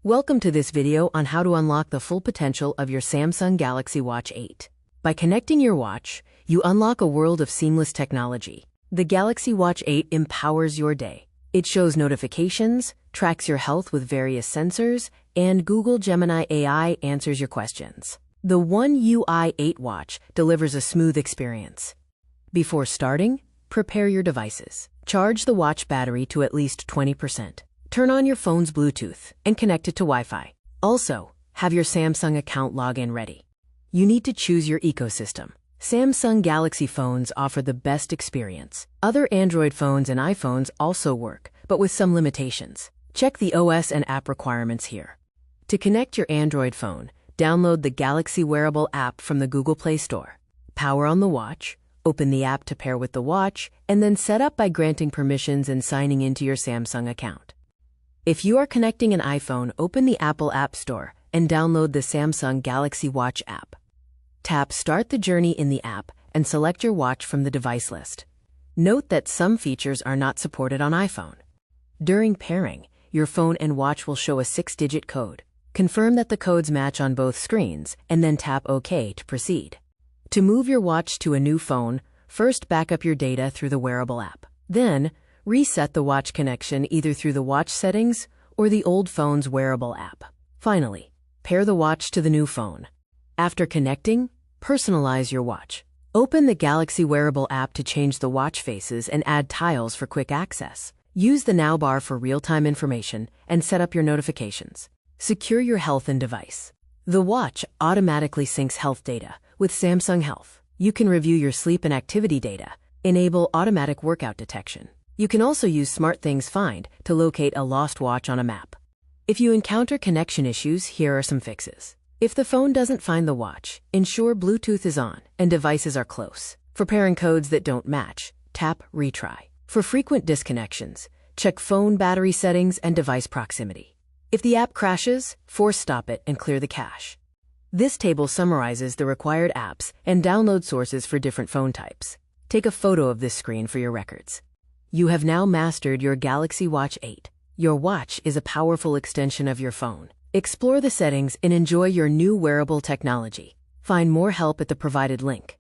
Welcome to this video on how to unlock the full potential of your Samsung Galaxy Watch 8. By connecting your watch, you unlock a world of seamless technology. The Galaxy Watch 8 empowers your day. It shows notifications, tracks your health with various sensors, and Google Gemini AI answers your questions. The One UI 8 watch delivers a smooth experience. Before starting, prepare your devices. Charge the watch battery to at least 20%. Turn on your phone's Bluetooth and connect it to Wi-Fi. Also, have your Samsung account login ready. You need to choose your ecosystem. Samsung Galaxy phones offer the best experience. Other Android phones and iPhones also work, but with some limitations. Check the OS and app requirements here. To connect your Android phone, download the Galaxy Wearable app from the Google Play Store. Power on the watch, open the app to pair with the watch, and then set up by granting permissions and signing into your Samsung account. If you are connecting an iPhone, open the Apple App Store and download the Samsung Galaxy Watch app. Tap Start the Journey in the app and select your watch from the device list. Note that some features are not supported on iPhone. During pairing, your phone and watch will show a 6-digit code. Confirm that the codes match on both screens and then tap OK to proceed. To move your watch to a new phone, first back up your data through the Wearable app. Then, reset the watch connection either through the watch settings or the old phone's Wearable app. Finally, pair the watch to the new phone. After connecting, personalize your watch. Open the Galaxy Wearable app to change the watch faces and add tiles for quick access. Use the Now bar for real-time information and set up your notifications. Secure your health and device. The watch automatically syncs health data with Samsung Health. You can review your sleep and activity data, enable automatic workout detection. You can also use SmartThings Find to locate a lost watch on a map. If you encounter connection issues, here are some fixes. If the phone doesn't find the watch, ensure Bluetooth is on and devices are close. For pairing codes that don't match, tap Retry. For frequent disconnections, check phone battery settings and device proximity. If the app crashes, force stop it and clear the cache. This table summarizes the required apps and download sources for different phone types. Take a photo of this screen for your records. You have now mastered your Galaxy Watch 8. Your watch is a powerful extension of your phone. Explore the settings and enjoy your new wearable technology. Find more help at the provided link.